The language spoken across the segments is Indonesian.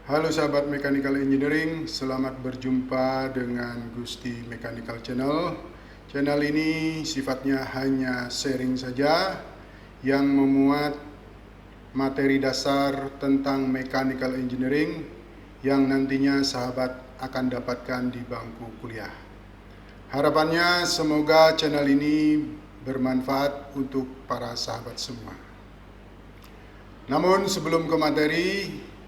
Halo sahabat Mechanical Engineering, selamat berjumpa dengan Gusti Mechanical Channel. Channel ini sifatnya hanya sharing saja yang memuat materi dasar tentang Mechanical Engineering yang nantinya sahabat akan dapatkan di bangku kuliah. Harapannya semoga channel ini bermanfaat untuk para sahabat semua. Namun sebelum ke materi,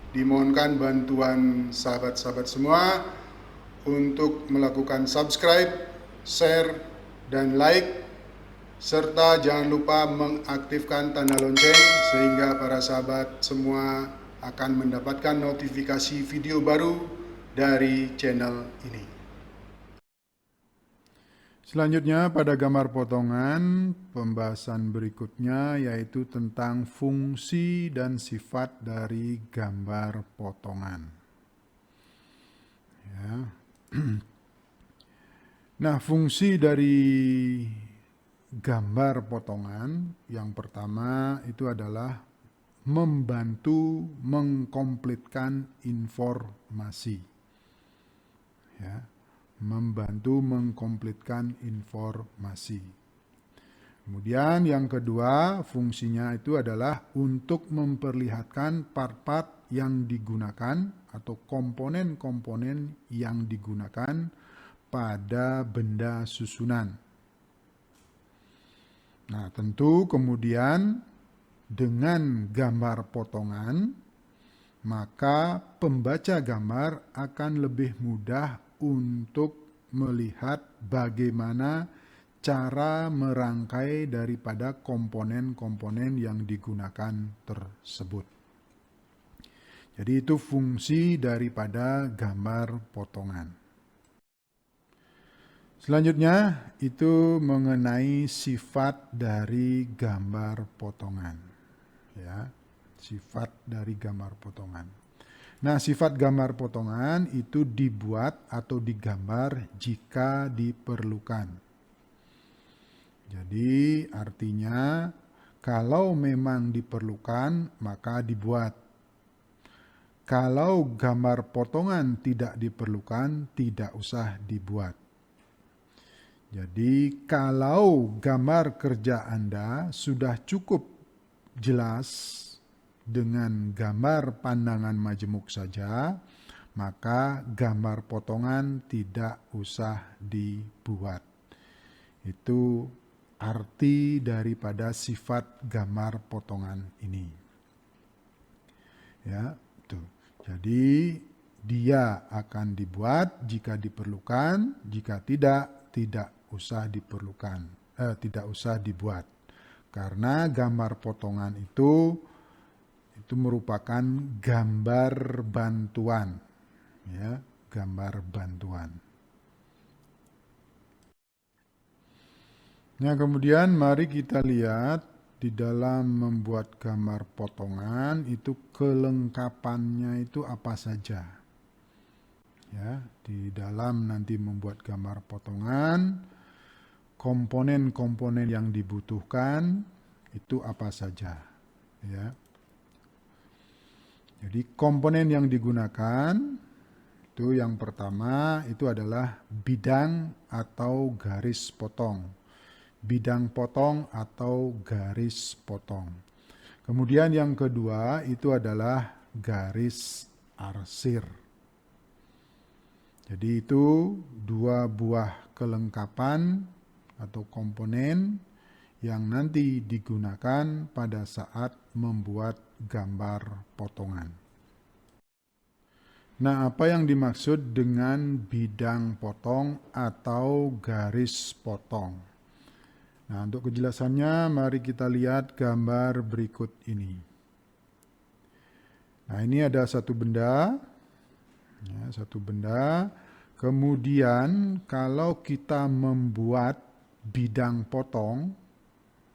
dimohonkan bantuan sahabat-sahabat semua untuk melakukan subscribe, share, dan like, serta jangan lupa mengaktifkan tanda lonceng sehingga para sahabat semua akan mendapatkan notifikasi video baru dari channel ini. Selanjutnya pada gambar potongan, pembahasan berikutnya yaitu tentang fungsi dan sifat dari gambar potongan. Ya. Nah, fungsi dari gambar potongan yang pertama itu adalah membantu mengkomplitkan informasi. Ya. Membantu mengkomplitkan informasi. Kemudian yang kedua, fungsinya itu adalah untuk memperlihatkan part-part yang digunakan atau komponen-komponen yang digunakan pada benda susunan. Nah, tentu kemudian dengan gambar potongan, maka pembaca gambar akan lebih mudah untuk melihat bagaimana cara merangkai daripada komponen-komponen yang digunakan tersebut. Jadi itu fungsi daripada gambar potongan. Selanjutnya itu mengenai sifat dari gambar potongan. Ya, sifat dari gambar potongan. Nah, sifat gambar potongan itu dibuat atau digambar jika diperlukan. Jadi artinya kalau memang diperlukan maka dibuat. Kalau gambar potongan tidak diperlukan, tidak usah dibuat. Jadi kalau gambar kerja Anda sudah cukup jelas dengan gambar pandangan majemuk saja, maka gambar potongan tidak usah dibuat. Itu arti daripada sifat gambar potongan ini. Ya, tuh. Jadi dia akan dibuat jika diperlukan, jika tidak usah diperlukan, tidak usah dibuat. Karena gambar potongan itu merupakan gambar bantuan, ya, gambar bantuan. Nah, kemudian mari kita lihat di dalam membuat gambar potongan itu kelengkapannya itu apa saja. Ya, di dalam nanti membuat gambar potongan, komponen-komponen yang dibutuhkan itu apa saja, ya. Jadi komponen yang digunakan itu yang pertama itu adalah bidang atau garis potong. Bidang potong atau garis potong. Kemudian yang kedua itu adalah garis arsir. Jadi itu dua buah kelengkapan atau komponen yang nanti digunakan pada saat membuat gambar potongan. Nah, apa yang dimaksud dengan bidang potong atau garis potong? Nah, untuk kejelasannya mari kita lihat gambar berikut ini. Nah, ini ada satu benda. Ya, satu benda. Kemudian kalau kita membuat bidang potong,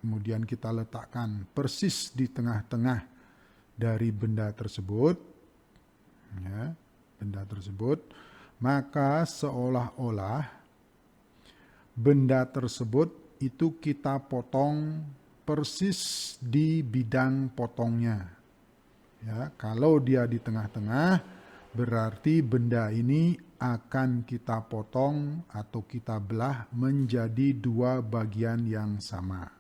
kemudian kita letakkan persis di tengah-tengah dari benda tersebut, ya, benda tersebut, maka seolah-olah benda tersebut itu kita potong persis di bidang potongnya. Ya, kalau dia di tengah-tengah, berarti benda ini akan kita potong atau kita belah menjadi dua bagian yang sama.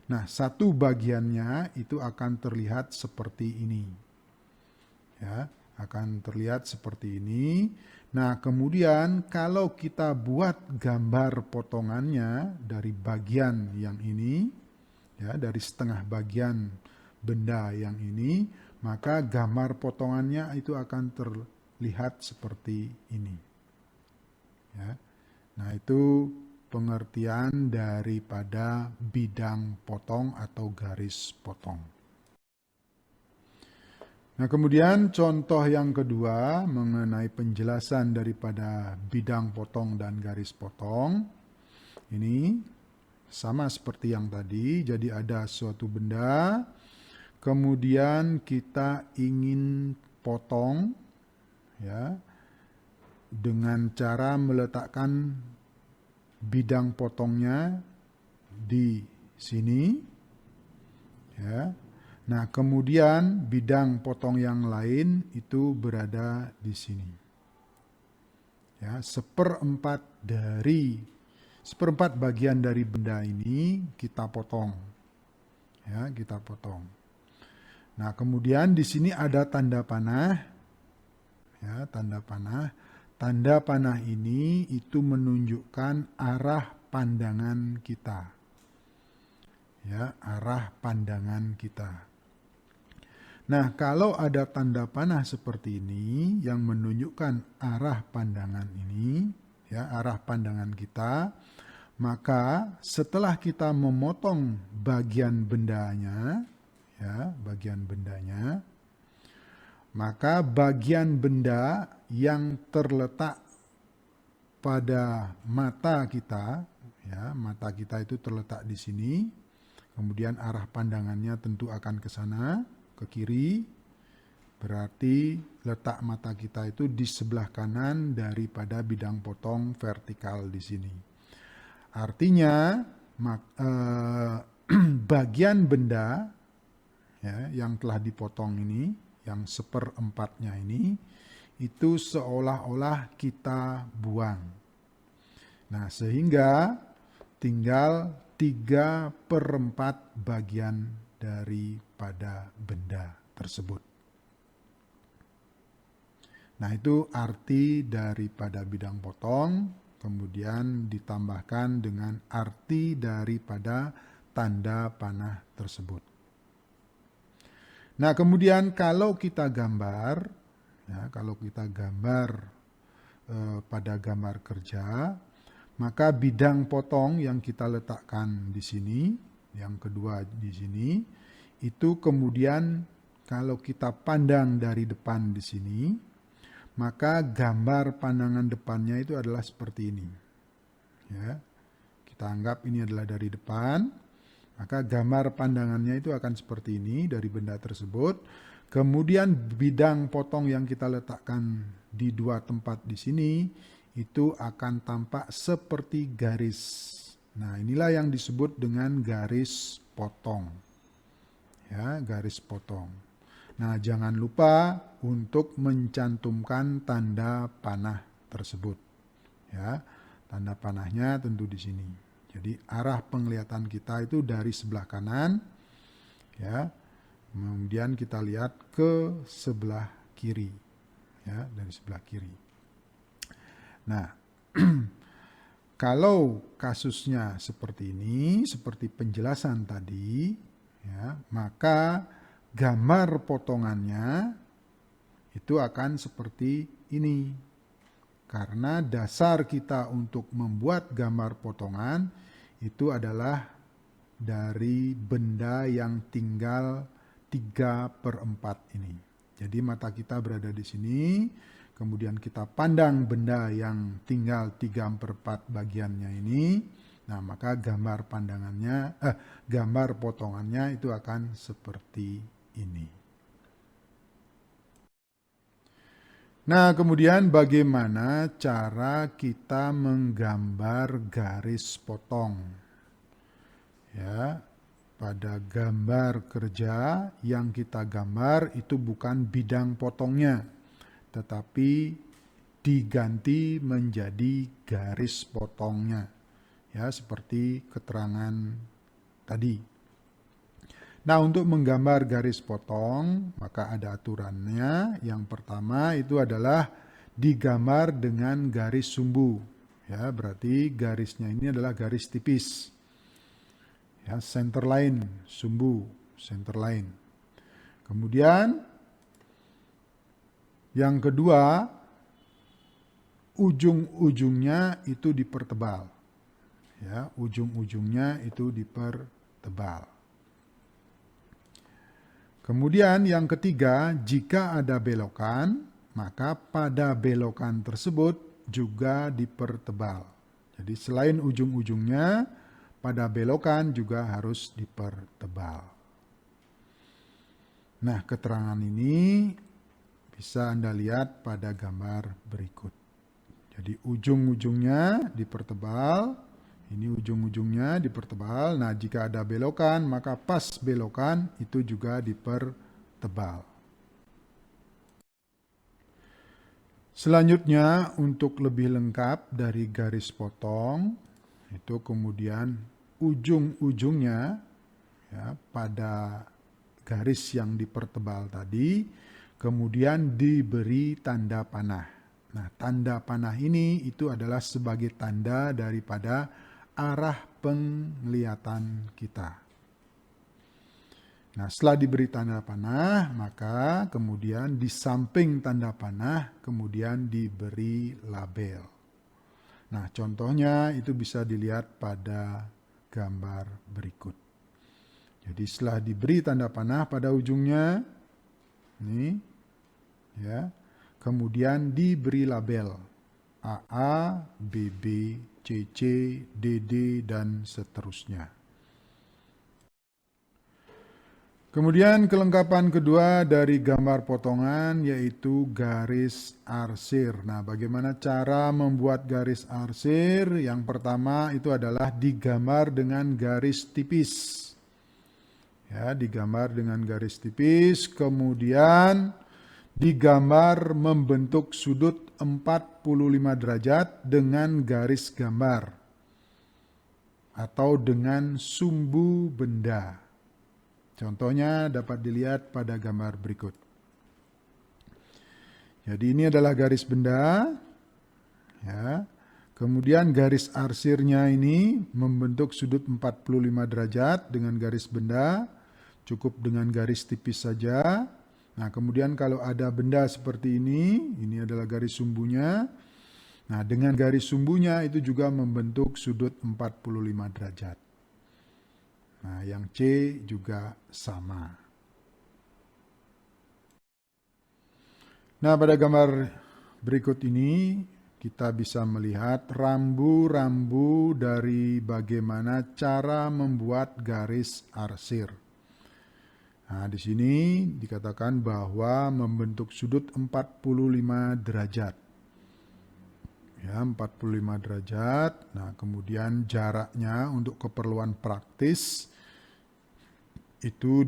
Nah, satu bagiannya itu akan terlihat seperti ini. Ya, akan terlihat seperti ini. Nah, kemudian kalau kita buat gambar potongannya dari bagian yang ini, ya, dari setengah bagian benda yang ini, maka gambar potongannya itu akan terlihat seperti ini. Ya. Nah, itu pengertian daripada bidang potong atau garis potong. Nah, kemudian contoh yang kedua mengenai penjelasan daripada bidang potong dan garis potong. Ini sama seperti yang tadi, jadi ada suatu benda, kemudian kita ingin potong, ya, dengan cara meletakkan bidang potongnya di sini, ya. Nah, kemudian bidang potong yang lain itu berada di sini. Ya, seperempat bagian dari benda ini kita potong. Ya, kita potong. Nah, kemudian di sini ada tanda panah. Ya, tanda panah. Tanda panah ini itu menunjukkan arah pandangan kita. Ya, arah pandangan kita. Nah, kalau ada tanda panah seperti ini yang menunjukkan arah pandangan ini, ya, arah pandangan kita, maka setelah kita memotong bagian bendanya, ya, bagian bendanya, maka bagian benda yang terletak pada mata kita, ya, mata kita itu terletak di sini, kemudian arah pandangannya tentu akan ke sana, ke kiri, berarti letak mata kita itu di sebelah kanan daripada bidang potong vertikal di sini. Artinya bagian benda, ya, yang telah dipotong ini, yang seperempatnya ini, itu seolah-olah kita buang. Nah, sehingga tinggal 3/4 bagian daripada benda tersebut. Nah, itu arti daripada bidang potong, kemudian ditambahkan dengan arti daripada tanda panah tersebut. Nah, kemudian kalau kita gambar, ya, pada gambar kerja, maka bidang potong yang kita letakkan di sini, yang kedua di sini, itu kemudian kalau kita pandang dari depan di sini, maka gambar pandangan depannya itu adalah seperti ini. Ya, kita anggap ini adalah dari depan, maka gambar pandangannya itu akan seperti ini dari benda tersebut. Kemudian bidang potong yang kita letakkan di dua tempat di sini, itu akan tampak seperti garis. Nah, inilah yang disebut dengan garis potong. Ya, garis potong. Nah, jangan lupa untuk mencantumkan tanda panah tersebut. Ya, tanda panahnya tentu di sini. Jadi arah penglihatan kita itu dari sebelah kanan, ya. Kemudian kita lihat ke sebelah kiri, ya, dari sebelah kiri. Nah, kalau kasusnya seperti ini, seperti penjelasan tadi, ya, maka gambar potongannya itu akan seperti ini. Karena dasar kita untuk membuat gambar potongan itu adalah dari benda yang tinggal 3/4 ini. Jadi mata kita berada di sini, kemudian kita pandang benda yang tinggal 3/4 bagiannya ini, nah maka gambar potongannya itu akan seperti ini. Nah, kemudian bagaimana cara kita menggambar garis potong? Ya, pada gambar kerja yang kita gambar itu bukan bidang potongnya, tetapi diganti menjadi garis potongnya, ya, seperti keterangan tadi. Nah, untuk menggambar garis potong, maka ada aturannya. Yang pertama itu adalah digambar dengan garis sumbu. Ya, berarti garisnya ini adalah garis tipis. Ya, center line, sumbu, center line. Kemudian yang kedua, ujung-ujungnya itu dipertebal. Ya, ujung-ujungnya itu dipertebal. Kemudian yang ketiga, jika ada belokan, maka pada belokan tersebut juga dipertebal. Jadi selain ujung-ujungnya, pada belokan juga harus dipertebal. Nah, keterangan ini bisa Anda lihat pada gambar berikut. Jadi ujung-ujungnya dipertebal, ini ujung-ujungnya dipertebal. Nah, jika ada belokan, maka pas belokan itu juga dipertebal. Selanjutnya, untuk lebih lengkap dari garis potong, itu kemudian ujung-ujungnya, ya, pada garis yang dipertebal tadi, kemudian diberi tanda panah. Nah, tanda panah ini itu adalah sebagai tanda daripada arah penglihatan kita. Nah, setelah diberi tanda panah, maka kemudian di samping tanda panah, kemudian diberi label. Nah, contohnya itu bisa dilihat pada gambar berikut. Jadi setelah diberi tanda panah pada ujungnya, ini, ya, kemudian diberi label AA, BB, CC, DD, dan seterusnya. Kemudian kelengkapan kedua dari gambar potongan yaitu garis arsir. Nah, bagaimana cara membuat garis arsir? Yang pertama itu adalah digambar dengan garis tipis. Ya, digambar dengan garis tipis, kemudian digambar membentuk sudut 45 derajat dengan garis gambar atau dengan sumbu benda. Contohnya dapat dilihat pada gambar berikut. Jadi ini adalah garis benda, ya. Kemudian garis arsirnya ini membentuk sudut 45 derajat dengan garis benda, cukup dengan garis tipis saja. Nah, kemudian kalau ada benda seperti ini adalah garis sumbunya. Nah, dengan garis sumbunya itu juga membentuk sudut 45 derajat. Nah, yang C juga sama. Nah, pada gambar berikut ini kita bisa melihat rambu-rambu dari bagaimana cara membuat garis arsir. Nah, di sini dikatakan bahwa membentuk sudut 45 derajat. Ya, 45 derajat. Nah, kemudian jaraknya untuk keperluan praktis itu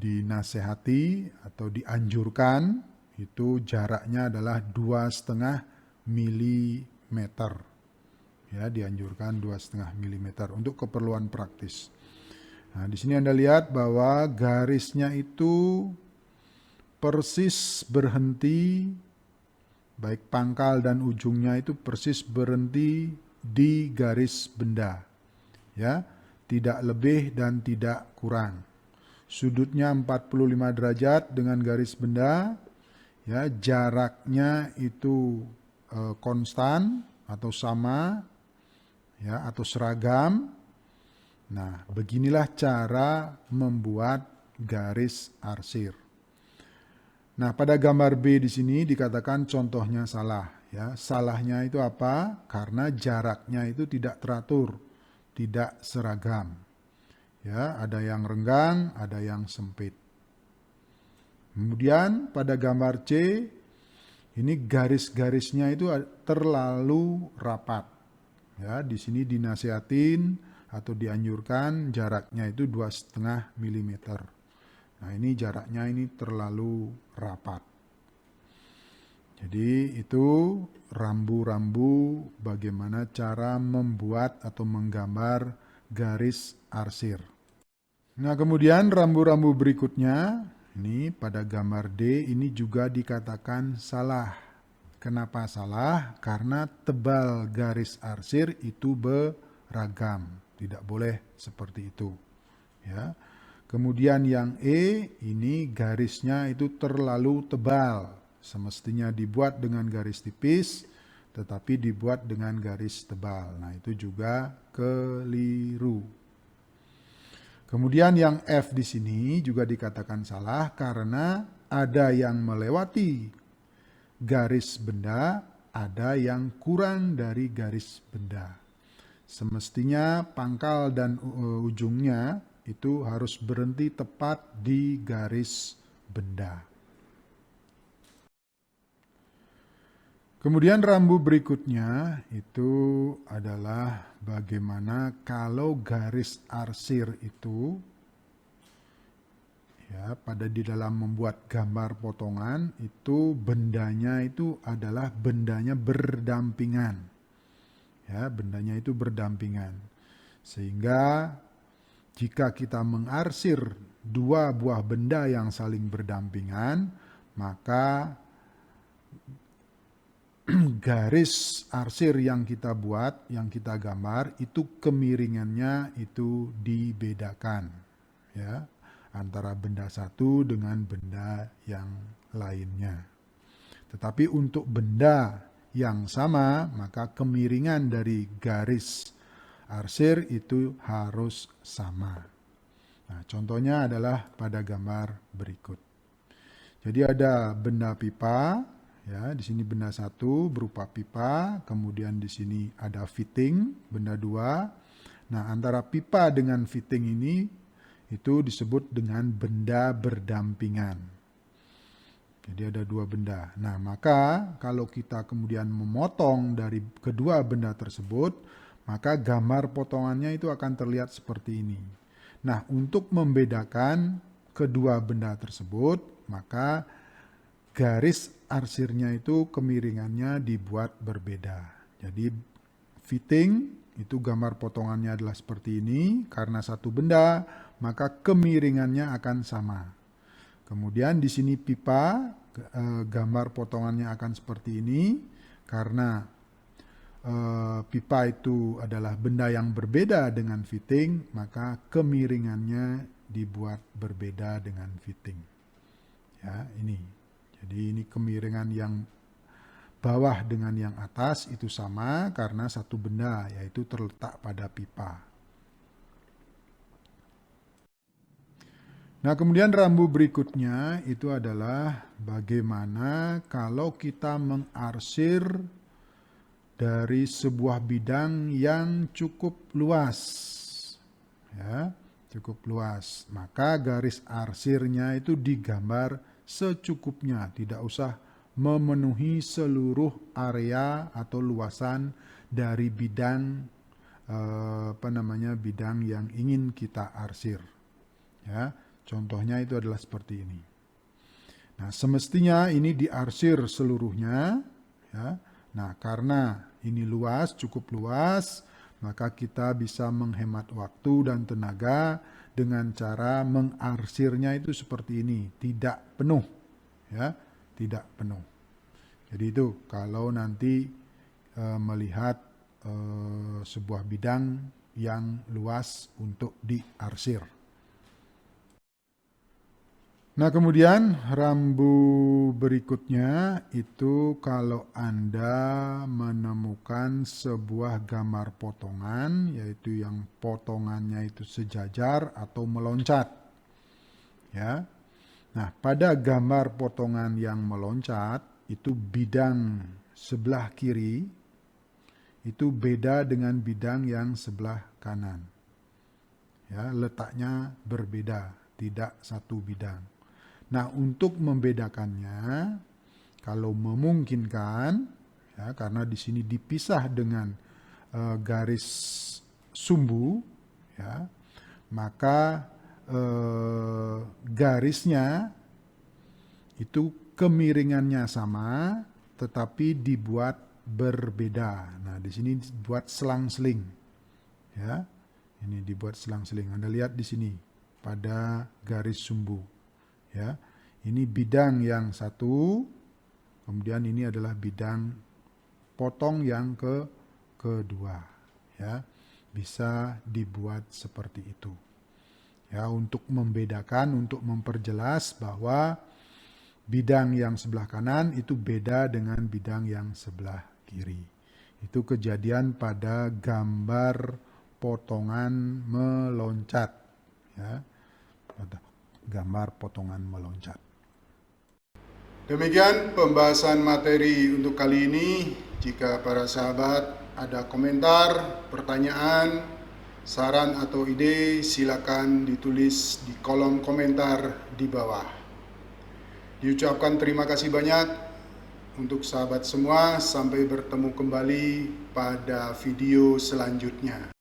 dinasehati atau dianjurkan itu jaraknya adalah 2,5 mm. Ya, dianjurkan 2,5 mm untuk keperluan praktis. Nah, di sini Anda lihat bahwa garisnya itu persis berhenti, baik pangkal dan ujungnya itu persis berhenti di garis benda. Ya, tidak lebih dan tidak kurang. Sudutnya 45 derajat dengan garis benda, ya, jaraknya itu konstan atau sama, ya, atau seragam. Nah, beginilah cara membuat garis arsir. Nah, pada gambar B di sini dikatakan contohnya salah. Ya, salahnya itu apa? Karena jaraknya itu tidak teratur, tidak seragam. Ya, ada yang renggang, ada yang sempit. Kemudian pada gambar C, ini garis-garisnya itu terlalu rapat. Ya, di sini dinasihatin atau dianjurkan jaraknya itu 2,5 mm. Nah, ini jaraknya ini terlalu rapat. Jadi itu rambu-rambu bagaimana cara membuat atau menggambar garis arsir. Nah, kemudian rambu-rambu berikutnya, ini pada gambar D ini juga dikatakan salah. Kenapa salah? Karena tebal garis arsir itu beragam. Tidak boleh seperti itu. Ya. Kemudian yang E ini garisnya itu terlalu tebal. Semestinya dibuat dengan garis tipis, tetapi dibuat dengan garis tebal. Nah, itu juga keliru. Kemudian yang F di sini juga dikatakan salah karena ada yang melewati garis benda, ada yang kurang dari garis benda. Semestinya pangkal dan ujungnya itu harus berhenti tepat di garis benda. Kemudian rambu berikutnya itu adalah bagaimana kalau garis arsir itu ya pada di dalam membuat gambar potongan itu bendanya itu adalah bendanya berdampingan. Ya, bendanya itu berdampingan. Sehingga jika kita mengarsir dua buah benda yang saling berdampingan, maka garis arsir yang kita buat, yang kita gambar, itu kemiringannya itu dibedakan. Ya, antara benda satu dengan benda yang lainnya. Tetapi untuk benda yang sama, maka kemiringan dari garis arsir itu harus sama. Nah, contohnya adalah pada gambar berikut. Jadi ada benda pipa, ya, di sini benda satu berupa pipa, kemudian di sini ada fitting, benda dua. Nah, antara pipa dengan fitting ini itu disebut dengan benda berdampingan. Jadi ada dua benda. Nah, maka kalau kita kemudian memotong dari kedua benda tersebut, maka gambar potongannya itu akan terlihat seperti ini. Nah, untuk membedakan kedua benda tersebut, maka garis arsirnya itu kemiringannya dibuat berbeda. Jadi fitting itu gambar potongannya adalah seperti ini. Karena satu benda, maka kemiringannya akan sama. Kemudian di sini pipa, gambar potongannya akan seperti ini karena pipa itu adalah benda yang berbeda dengan fitting, maka kemiringannya dibuat berbeda dengan fitting. Ya, ini. Jadi ini kemiringan yang bawah dengan yang atas itu sama karena satu benda, yaitu terletak pada pipa. Nah, kemudian rambu berikutnya itu adalah bagaimana kalau kita mengarsir dari sebuah bidang yang cukup luas. Ya, cukup luas. Maka garis arsirnya itu digambar secukupnya, tidak usah memenuhi seluruh area atau luasan dari bidang bidang yang ingin kita arsir. Ya. Contohnya itu adalah seperti ini. Nah, semestinya ini diarsir seluruhnya. Ya. Nah, karena ini luas, cukup luas, maka kita bisa menghemat waktu dan tenaga dengan cara mengarsirnya itu seperti ini, tidak penuh. Ya, tidak penuh. Jadi itu kalau nanti melihat sebuah bidang yang luas untuk diarsir. Nah, kemudian rambu berikutnya itu kalau Anda menemukan sebuah gambar potongan, yaitu yang potongannya itu sejajar atau meloncat. Ya. Nah, pada gambar potongan yang meloncat, itu bidang sebelah kiri itu beda dengan bidang yang sebelah kanan. Ya, letaknya berbeda, tidak satu bidang. Nah, untuk membedakannya, kalau memungkinkan, ya, karena di sini dipisah dengan garis sumbu, ya, maka garisnya itu kemiringannya sama, tetapi dibuat berbeda. Nah, di sini dibuat selang-seling. Ya. Ini dibuat selang-seling. Anda lihat di sini pada garis sumbu. Ya. Ini bidang yang satu, kemudian ini adalah bidang potong yang kedua. Ya. Bisa dibuat seperti itu. Ya, untuk membedakan, untuk memperjelas bahwa bidang yang sebelah kanan itu beda dengan bidang yang sebelah kiri. Itu kejadian pada gambar potongan meloncat. Ya, pada gambar potongan meloncat. Demikian pembahasan materi untuk kali ini. Jika para sahabat ada komentar, pertanyaan, saran atau ide, silakan ditulis di kolom komentar di bawah. Diucapkan terima kasih banyak untuk sahabat semua. Sampai bertemu kembali pada video selanjutnya.